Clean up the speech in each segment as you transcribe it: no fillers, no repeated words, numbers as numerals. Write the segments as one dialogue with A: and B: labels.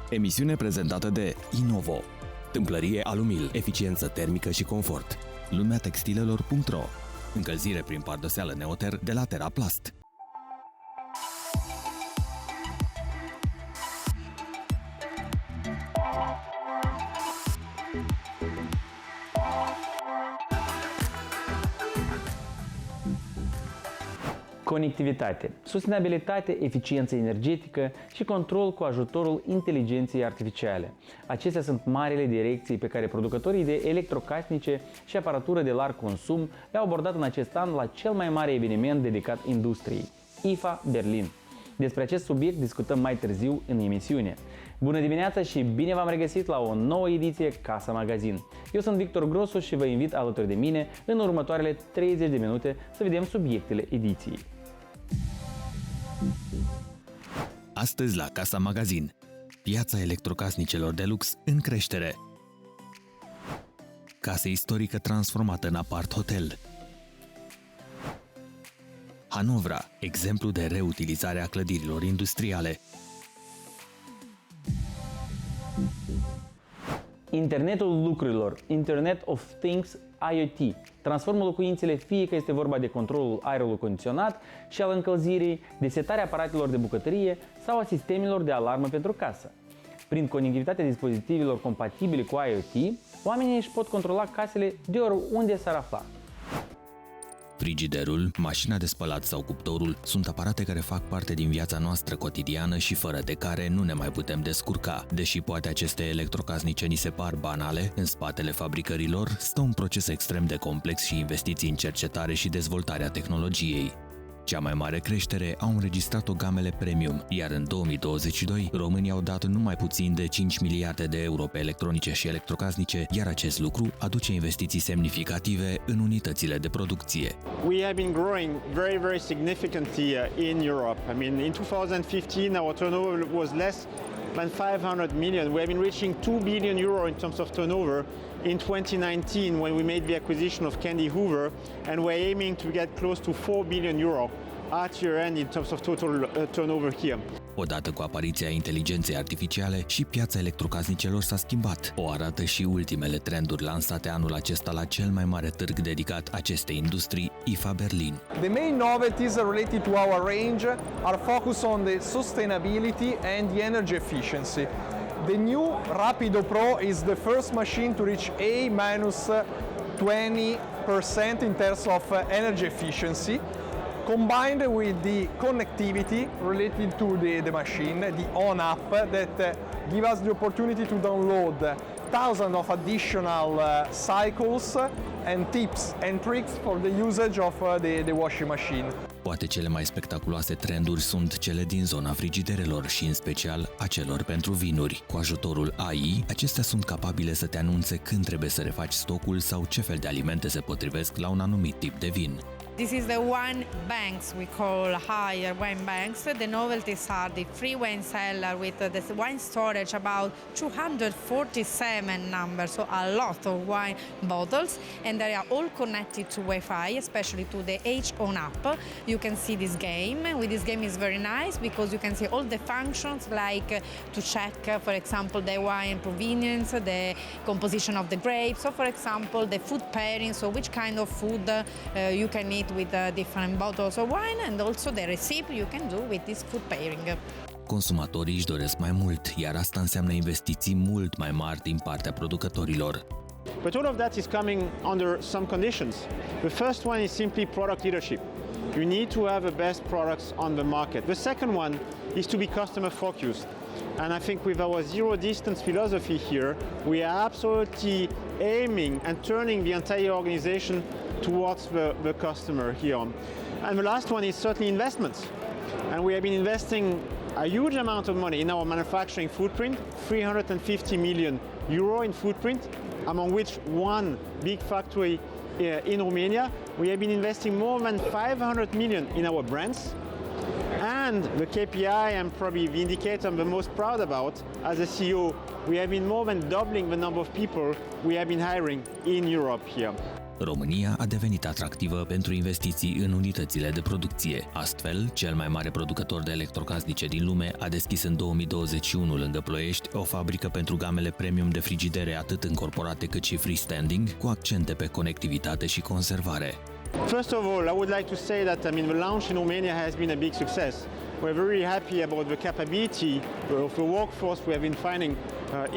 A: Emisiune prezentată de Inovo, tâmplărie Alumil, eficiență termică și confort. Lumea textilelor.ro, încălzire prin pardoseală Neoter de la TerraPlast.
B: Conectivitate, sustenabilitate, eficiență energetică și control cu ajutorul inteligenței artificiale. Acestea sunt marile direcții pe care producătorii de electrocasnice și aparatură de larg consum le-au abordat în acest an la cel mai mare eveniment dedicat industriei, IFA Berlin. Despre acest subiect discutăm mai târziu în emisiune. Bună dimineața și bine v-am regăsit la o nouă ediție Casa Magazin. Eu sunt Victor Grosu și vă invit alături de mine în următoarele 30 de minute să vedem subiectele ediției.
A: Astăzi la Casa Magazin, piața electrocasnicelor de lux în creștere. Casă istorică transformată în apart-hotel. Hanovra, exemplu de reutilizare a clădirilor industriale.
B: Internetul lucrurilor, Internet of Things IoT, transformă locuințele, fie că este vorba de controlul aerului condiționat și al încălzirii, de setarea aparatelor de bucătărie sau a sistemelor de alarmă pentru casă. Prin conectivitatea dispozitivelor compatibile cu IoT, oamenii își pot controla casele de oriunde s-ar afla.
A: Frigiderul, mașina de spălat sau cuptorul sunt aparate care fac parte din viața noastră cotidiană și fără de care nu ne mai putem descurca. Deși poate aceste electrocasnice ni se par banale, în spatele fabricărilor stă un proces extrem de complex și investiții în cercetare și dezvoltarea tehnologiei. Cea mai mare creștere au înregistrat-o gamele premium, iar în 2022 românii au dat numai puțin de 5 miliarde de euro pe electronice și electrocasnice, iar acest lucru aduce investiții semnificative în unitățile de producție.
C: We have been growing very significantly in Europe. I mean, in 2015 our turnover was less than 500 million. We have been reaching 2 billion euro in terms of turnover in 2019 when we made the acquisition of Candy Hoover, and we're aiming to get close to 4 billion euro at year end in terms of total turnover here.
A: Odată cu apariția inteligenței artificiale, și piața electrocasnicelor s-a schimbat. O arată și ultimele trenduri lansate anul acesta la cel mai mare târg dedicat acestei industrii, IFA Berlin.
D: The main novelties related to our range are focused on the sustainability and the energy efficiency. The new Rapido Pro is the first machine to reach A-20% in terms of energy efficiency, combined with the connectivity related to the machine, the on-app that give us the opportunity to download thousands of additional cycles and tips and tricks for the usage of the washing machine.
A: Poate cele mai spectaculoase trenduri sunt cele din zona frigiderelor și în special a celor pentru vinuri. Cu ajutorul AI, acestea sunt capabile să te anunțe când trebuie să refaci stocul sau ce fel de alimente se potrivesc la un anumit tip de vin.
E: This is the wine banks we call higher wine banks. The novelties are the free wine cellar with the wine storage, about 247 numbers, so a lot of wine bottles, and they are all connected to Wi-Fi, especially to the H-On app. You can see this game. With this game is very nice because you can see all the functions like to check, for example, the wine provenience, the composition of the grapes, so for example, the food pairing, so which kind of food you can eat with different bottles of wine, and also the recipe you can do with this food pairing.
A: Consumatorii își doresc mai mult, iar asta înseamnă investiții mult mai mari din partea producătorilor.
C: But all of that is coming under some conditions. The first one is simply product leadership. You need to have the best products on the market. The second one is to be customer focused. And I think with our zero distance philosophy here, we are absolutely aiming and turning the entire organization towards the customer here. And the last one is certainly investments. And we have been investing a huge amount of money in our manufacturing footprint, 350 million euro in footprint, among which one big factory in Romania. We have been investing more than 500 million in our brands. And the KPI and probably the indicator I'm the most proud about as a CEO, we have been more than doubling the number of people we have been hiring in Europe here.
A: România a devenit atractivă pentru investiții în unitățile de producție. Astfel, cel mai mare producător de electrocasnice din lume a deschis în 2021 lângă Ploiești o fabrică pentru gamele premium de frigidere atât încorporate cât și freestanding, cu accente pe conectivitate și conservare.
C: First of all, I would like to say that the launch in Romania has been a big success. We're very happy about the capability of the workforce we have been finding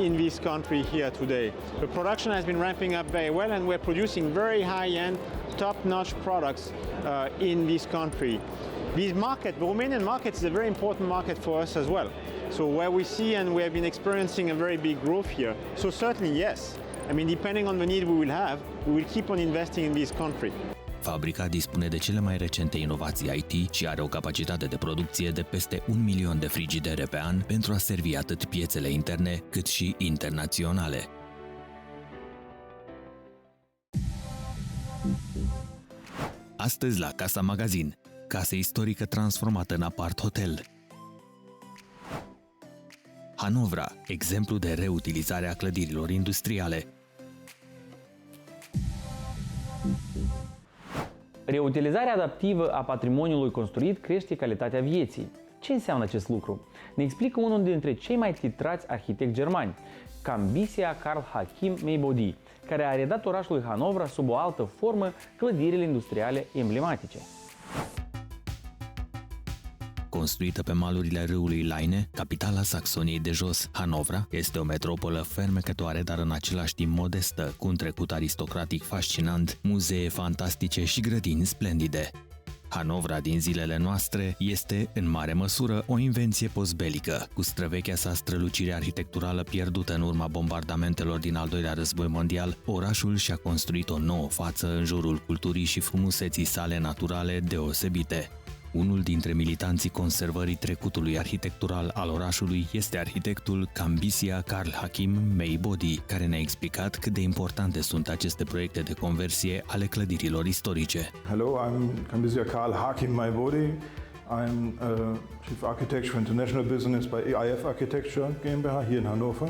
C: in this country here today. The production has been ramping up very well and we're producing very high-end, top-notch products in this country. This market, the Romanian market, is a very important market for us as well. So where we see and we have been experiencing a very big growth here. So certainly yes, depending on the need we will have, we will keep on investing in this country.
A: Fabrica dispune de cele mai recente inovații IT și are o capacitate de producție de peste 1 milion de frigidere pe an pentru a servi atât piețele interne cât și internaționale. Astăzi la Casa Magazin, casă istorică transformată în apart-hotel. Hanovra, exemplu de reutilizare a clădirilor industriale.
B: Reutilizarea adaptivă a patrimoniului construit crește calitatea vieții. Ce înseamnă acest lucru? Ne explică unul dintre cei mai titrați arhitecți germani, Cambisia Karl Hakim Meibodi, care a redat orașului Hanovra sub o altă formă clădirile industriale emblematice.
A: Construită pe malurile râului Leine, capitala Saxoniei de Jos, Hanovra este o metropolă fermecătoare, dar în același timp modestă, cu un trecut aristocratic fascinant, muzee fantastice și grădini splendide. Hanovra din zilele noastre este, în mare măsură, o invenție postbelică, cu străvechea sa strălucire arhitecturală pierdută în urma bombardamentelor din al doilea război mondial. Orașul și-a construit o nouă față în jurul culturii și frumuseții sale naturale deosebite. Unul dintre militanții conservării trecutului arhitectural al orașului este arhitectul Cambisia Karl Hakim Meibodi, care ne-a explicat cât de importante sunt aceste proiecte de conversie ale clădirilor istorice.
F: Hello, I'm Cambisia Karl Hakim Meibodi. I'm Chief Architect for International Business by EIF Architecture GmbH here in Hannover.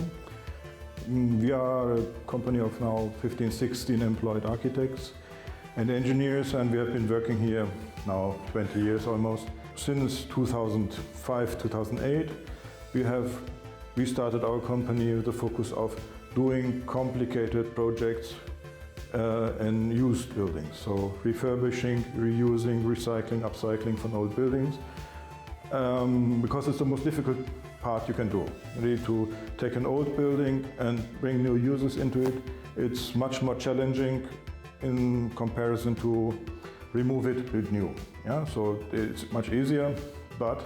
F: We are a company of now 15-16 employed architects and engineers, and we have been working here now 20 years almost. Since 2005-2008, we started our company with the focus of doing complicated projects in used buildings, so refurbishing, reusing, recycling, upcycling from old buildings, because it's the most difficult part you can do. Really, to take an old building and bring new users into it, it's much more challenging in comparison to remove it with new. Yeah? So it's much easier, but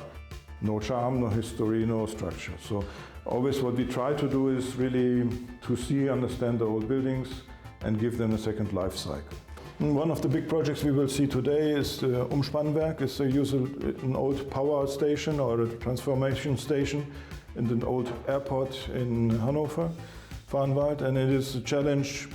F: no charm, no history, no structure. So always what we try to do is really to see, understand the old buildings and give them a second life cycle. One of the big projects we will see today is the Umspannwerk. It's an old power station or a transformation station in an old airport in Hannover, Farnwald, and it is a challenge.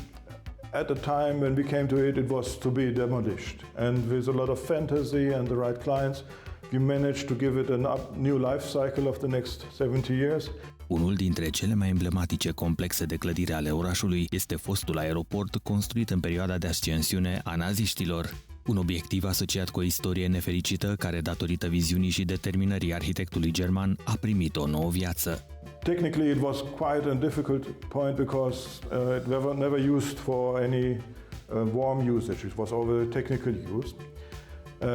F: At the time when we came to it, it was to be demolished. And with a lot of fantasy and the right clients, we managed to give it a new life cycle of the next 70 years.
A: Unul dintre cele mai emblematice complexe de clădiri ale orașului este fostul aeroport construit în perioada de ascensiune a naziștilor. Un obiectiv asociat cu o istorie nefericită care, datorită viziunii și determinării arhitectului german, a primit o nouă viață.
F: Technically, it was quite a difficult point because it was never used for any warm usage. It was always technical use.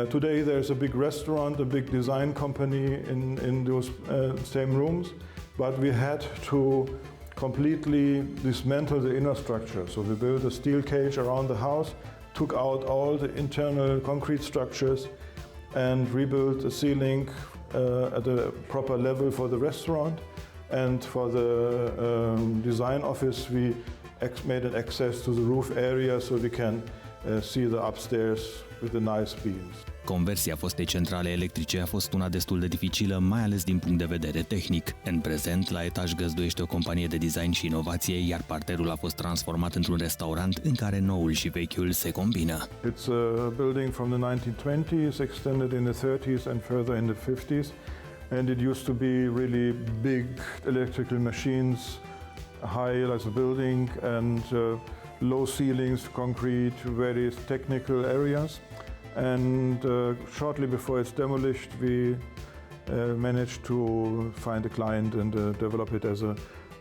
F: Today, there's a big restaurant, a big design company in those same rooms, but we had to completely dismantle the inner structure. So we built a steel cage around the house, took out all the internal concrete structures, and rebuilt the ceiling at a proper level for the restaurant. And for the design office, we made an access to the roof area so we can see the upstairs with the nice beams.
A: Conversia fostei centrale electrice a fost una destul de dificilă, mai ales din punct de vedere tehnic. În prezent, la etaj găzduiește o companie de design și inovație, iar parterul a fost transformat într-un restaurant în care noul și vechiul se combină.
F: It's a building from the 1920s, extended in the 30s and further in the 50s. And it used to be really big electrical machines, high as a building, and low ceilings, concrete, various technical areas. And shortly before it's demolished, we managed to find a client and develop it as an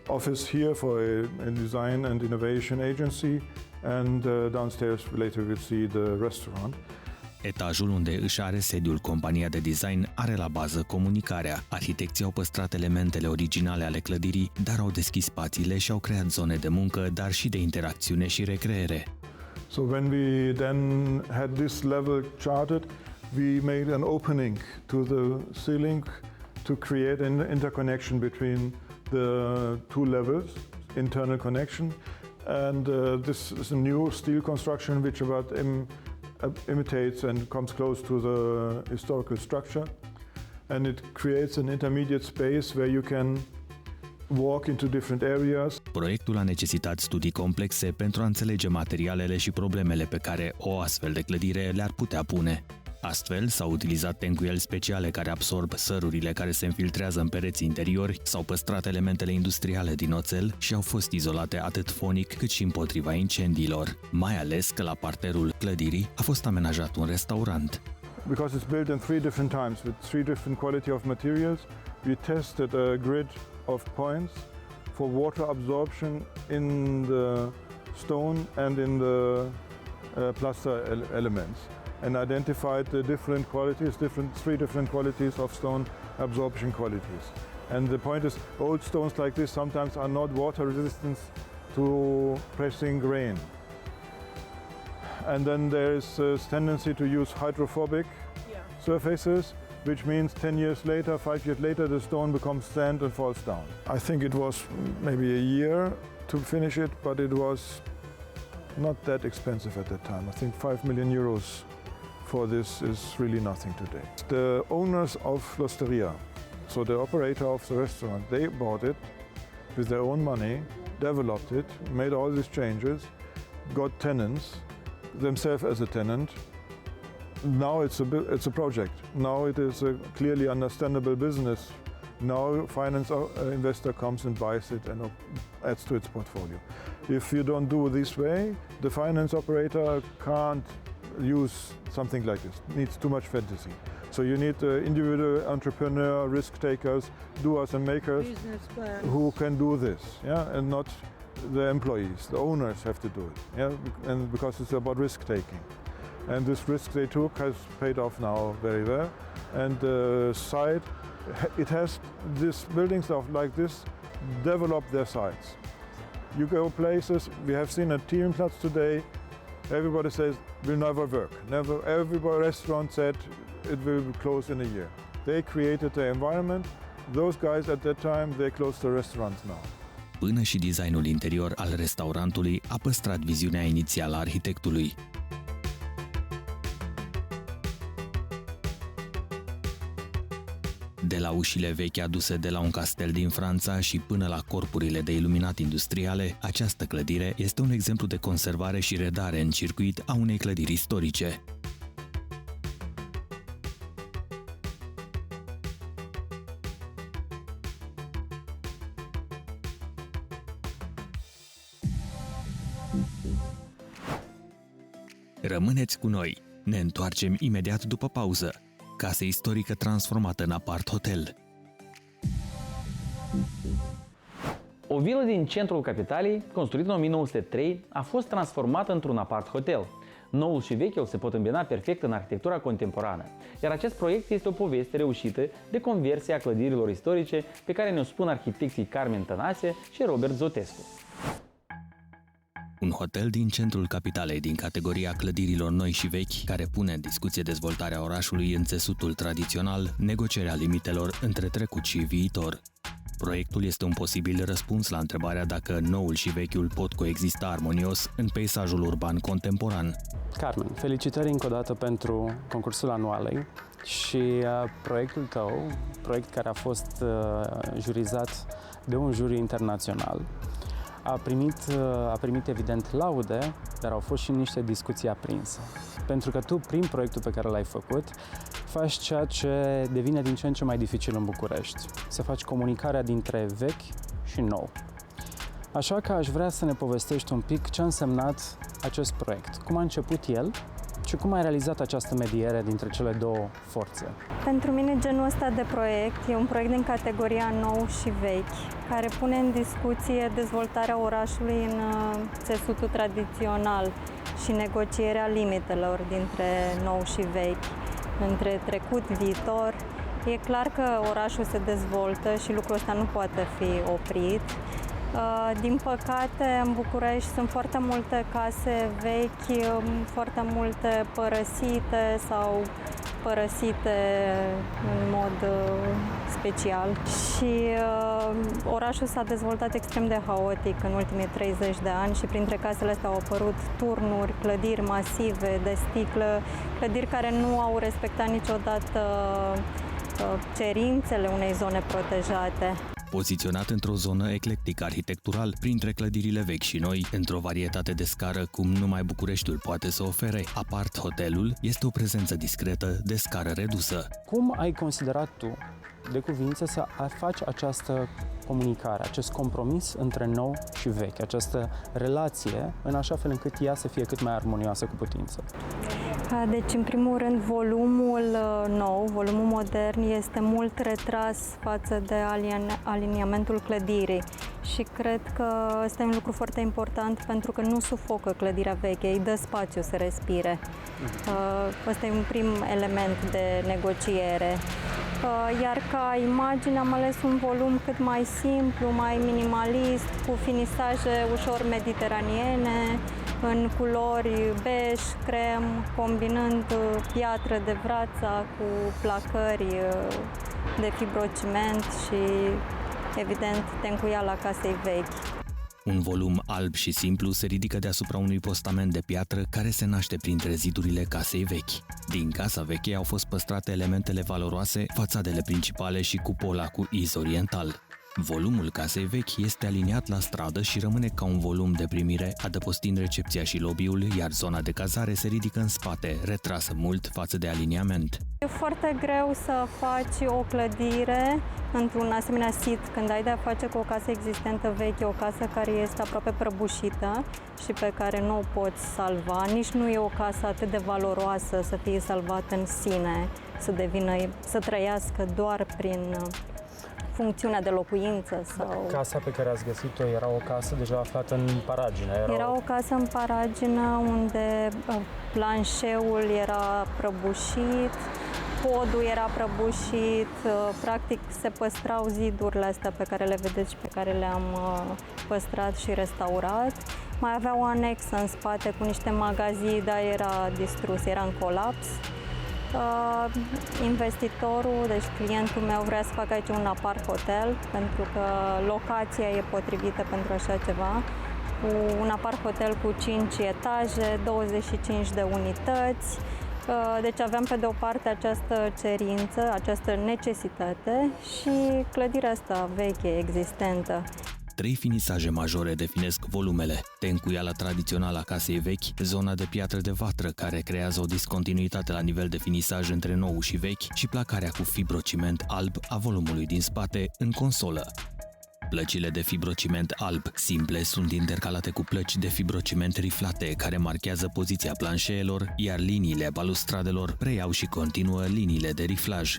F: office here for a design and innovation agency. And downstairs later we'll see the restaurant.
A: Etajul unde își are sediul compania de design are la bază comunicarea. Arhitecții au păstrat elementele originale ale clădirii, dar au deschis spațiile și au creat zone de muncă, dar și de interacțiune și recreere.
F: So when we then had this level charted, we made an opening to the ceiling to create an interconnection between the two levels, internal connection. And this is a new steel construction which imitates and comes close to the historical structure. And it creates an intermediate space where you can walk into different areas.
A: Proiectul a necesitat studii complexe pentru a înțelege materialele și problemele pe care o astfel de clădire le-ar putea pune. Astfel, s-au utilizat tencuieli speciale care absorb sărurile care se infiltrează în pereții interiori, s-au păstrat elementele industriale din oțel și au fost izolate atât fonic cât și împotriva incendiilor, mai ales că la parterul clădirii a fost amenajat un restaurant.
F: Because it's built in 3 different times with 3 different quality of materials, we tested a grid of points for water absorption in the stone and in the plaster elements, and identified the different qualities, 3 different qualities of stone absorption qualities. And the point is, old stones like this sometimes are not water resistant to pressing rain. And then there is a tendency to use hydrophobic surfaces, which means 10 years later, 5 years later, the stone becomes sand and falls down. I think it was maybe a year to finish it, but it was not that expensive at that time. I think 5 million euros for this is really nothing today. The owners of L'Osteria, so the operator of the restaurant, they bought it with their own money, developed it, made all these changes, got tenants, themselves as a tenant. Now it's a project. Now it is a clearly understandable business. Now finance investor comes and buys it and adds to its portfolio. If you don't do this way, the finance operator can't use something like this. It needs too much fantasy. So you need individual entrepreneur, risk takers, doers and makers who can do this, and not the employees. The owners have to do it, and because it's about risk taking. And this risk they took has paid off now very well. And the site, it has these buildings like this develop their sites. You go places, we have seen at Tienplatz today, everybody says will never work. Never, every restaurant said it will close in a year. They created the environment. Those guys at that time, they closed the restaurants now.
A: Până și designul interior al restaurantului a păstrat viziunea inițială a arhitectului. De la ușile vechi aduse de la un castel din Franța și până la corpurile de iluminat industriale, această clădire este un exemplu de conservare și redare în circuit a unei clădiri istorice. Rămâneți cu noi! Ne întoarcem imediat după pauză. Casă istorică transformată în apart-hotel.
B: O vilă din centrul capitalei, construită în 1903, a fost transformată într-un apart-hotel. Noul și vechiul se pot îmbina perfect în arhitectura contemporană, iar acest proiect este o poveste reușită de conversie a clădirilor istorice pe care ne-o spun arhitecții Carmen Tănase și Robert Zotescu.
A: Un hotel din centrul capitalei, din categoria clădirilor noi și vechi, care pune în discuție dezvoltarea orașului în țesutul tradițional, negocierea limitelor între trecut și viitor. Proiectul este un posibil răspuns la întrebarea dacă noul și vechiul pot coexista armonios în peisajul urban contemporan.
G: Carmen, felicitări încă o dată pentru concursul anual și proiectul tău, proiect care a fost jurizat de un juriu internațional, a primit evident laude, dar au fost și niște discuții aprinse. Pentru că tu, prin proiectul pe care l-ai făcut, faci ceea ce devine din ce în ce mai dificil în București. Să faci comunicarea dintre vechi și nou. Așa că aș vrea să ne povestești un pic ce a însemnat acest proiect, cum a început el și cum ai realizat această mediere dintre cele două forțe.
H: Pentru mine genul ăsta de proiect e un proiect din categoria nou și vechi, care pune în discuție dezvoltarea orașului în țesutul tradițional și negocierea limitelor dintre nou și vechi, între trecut, viitor. E clar că orașul se dezvoltă și lucrul ăsta nu poate fi oprit. Din păcate, în București sunt foarte multe case vechi, foarte multe părăsite sau părăsite în mod special. Și orașul s-a dezvoltat extrem de haotic în ultimii 30 de ani și printre casele astea au apărut turnuri, clădiri masive de sticlă, clădiri care nu au respectat niciodată cerințele unei zone protejate.
A: Poziționat într-o zonă eclectică arhitectural, printre clădirile vechi și noi, într-o varietate de scară cum numai Bucureștiul poate să ofere, Apart Hotelul este o prezență discretă de scară redusă.
G: Cum ai considerat tu de cuvință să faci această comunicare, acest compromis între nou și vechi, această relație, în așa fel încât ea să fie cât mai armonioasă cu putință?
H: Deci, în primul rând, volumul nou, volumul modern, este mult retras față de aliniamentul clădirii și cred că ăsta e un lucru foarte important pentru că nu sufocă clădirea veche, îi dă spațiu să respire. Ăsta e un prim element de negociere. Iar ca imagine am ales un volum cât mai simplu, mai minimalist, cu finisaje ușor mediteraniene, în culori bej, crem, combinând piatră de Vrața cu placări de fibrociment și, evident, tencuiala casei vechi.
A: Un volum alb și simplu se ridică deasupra unui postament de piatră care se naște printre zidurile casei vechi. Din casa veche au fost păstrate elementele valoroase, fațadele principale și cupola cu iz oriental. Volumul casei vechi este aliniat la stradă și rămâne ca un volum de primire, adăpostind recepția și lobby-ul, iar zona de cazare se ridică în spate, retrasă mult față de aliniament.
H: E foarte greu să faci o clădire într-un asemenea sit când ai de-a face cu o casă existentă veche, o casă care este aproape prăbușită și pe care nu o poți salva. Nici nu e o casă atât de valoroasă să fie salvată în sine, să trăiască doar prin funcțiunea de locuință. Sau...
G: Casa pe care ați găsit-o era o casă deja aflată în paragină?
H: Era o casă în paragină unde planșeul era prăbușit, podul era prăbușit, practic se păstrau zidurile astea pe care le vedeți și pe care le-am păstrat și restaurat. Mai avea o anexă în spate cu niște magazii, dar era distrus, era în colaps. Investitorul, deci clientul meu, vrea să facă aici un apart hotel pentru că locația e potrivită pentru așa ceva. Un apart hotel cu 5 etaje, 25 de unități. Deci aveam pe de o parte această cerință, această necesitate și clădirea asta veche, existentă.
A: 3 finisaje majore definesc volumele: tencuiala tradițională a casei vechi, zona de piatră de vatră care creează o discontinuitate la nivel de finisaj între nou și vechi și placarea cu fibrociment alb a volumului din spate în consolă. Plăcile de fibrociment alb simple sunt intercalate cu plăci de fibrociment riflate care marchează poziția planșeelor, iar liniile balustradelor preiau și continuă liniile de riflaj.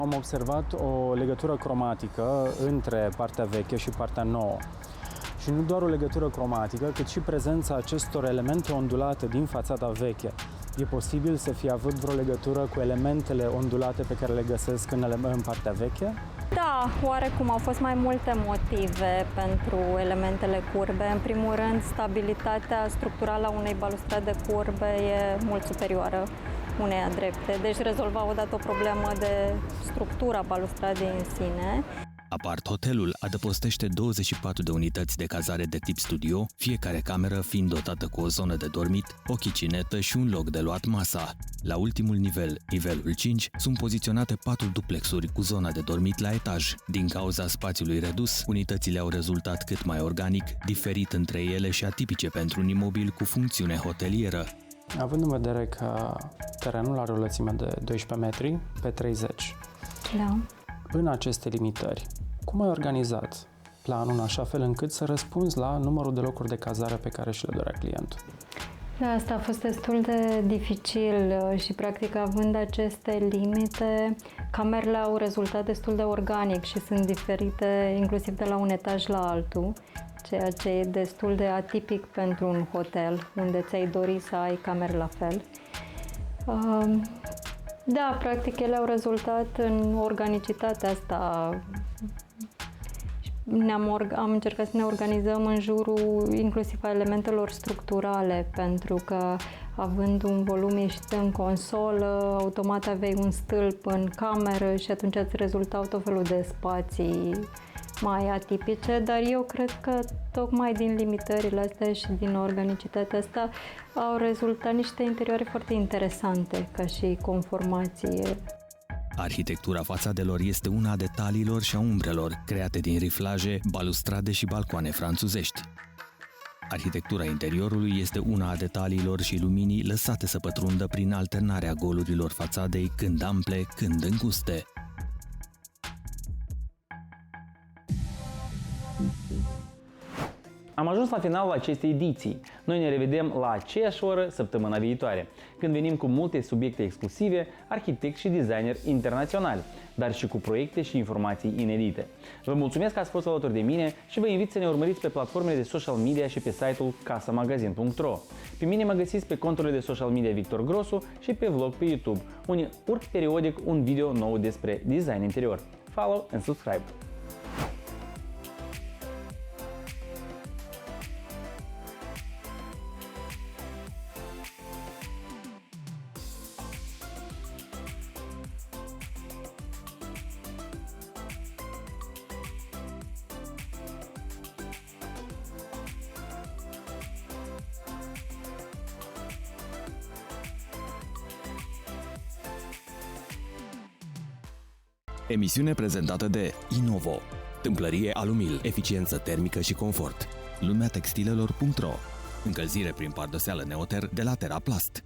G: Am observat o legătură cromatică între partea veche și partea nouă. Și nu doar o legătură cromatică, cât și prezența acestor elemente ondulate din fațada veche. E posibil să fie avut vreo legătură cu elementele ondulate pe care le găsesc în partea veche?
H: Da, oarecum au fost mai multe motive pentru elementele curbe. În primul rând, stabilitatea structurală a unei balustrade curbe e mult superioară uneia drepte. Deci rezolva odată o problemă de structura balustradei în sine.
A: Apart Hotelul adăpostește 24 de unități de cazare de tip studio, fiecare cameră fiind dotată cu o zonă de dormit, o chicinetă și un loc de luat masa. La ultimul nivel, nivelul 5, sunt poziționate 4 duplexuri cu zona de dormit la etaj. Din cauza spațiului redus, unitățile au rezultat cât mai organic, diferit între ele și atipice pentru un imobil cu funcțiune hotelieră.
G: Având în vedere că terenul are o lățime de 12 metri pe 30,
H: da.
G: În aceste limitări, cum ai organizat planul în așa fel încât să răspunzi la numărul de locuri de cazare pe care și le dorea clientul.
H: Da, asta a fost destul de dificil și, practic, având aceste limite, camerele au rezultat destul de organic și sunt diferite inclusiv de la un etaj la altul, ceea ce e destul de atipic pentru un hotel, unde ți-ai dori să ai camere la fel. Da, practic, ele au rezultat în organicitatea asta. Am încercat să ne organizăm în jurul inclusiv a elementelor structurale, pentru că având un volum ieșit în consolă, automat aveai un stâlp în cameră și atunci îți rezultau tot felul de spații mai atipice, dar eu cred că tocmai din limitările astea și din organicitatea asta au rezultat niște interioare foarte interesante ca și conformație.
A: Arhitectura fațadelor este una a detaliilor și a umbrelor, create din riflaje, balustrade și balcoane franțuzești. Arhitectura interiorului este una a detaliilor și luminii lăsate să pătrundă prin alternarea golurilor fațadei, când ample, când înguste.
B: Am ajuns la finalul acestei ediții. Noi ne revedem la aceeași oră săptămâna viitoare, când venim cu multe subiecte exclusive, arhitecți și designeri internaționali, dar și cu proiecte și informații inedite. Vă mulțumesc că ați fost alături de mine și vă invit să ne urmăriți pe platformele de social media și pe site-ul casamagazin.ro. Pe mine mă găsiți pe conturile de social media Victor Grosu și pe vlog pe YouTube, unde urc periodic un video nou despre design interior. Follow and subscribe!
A: Emisiune prezentată de Inovo, tâmplărie Alumil, eficiență termică și confort. Lumea textilelor.ro, încălzire prin pardoseală Neoter de la Teraplast.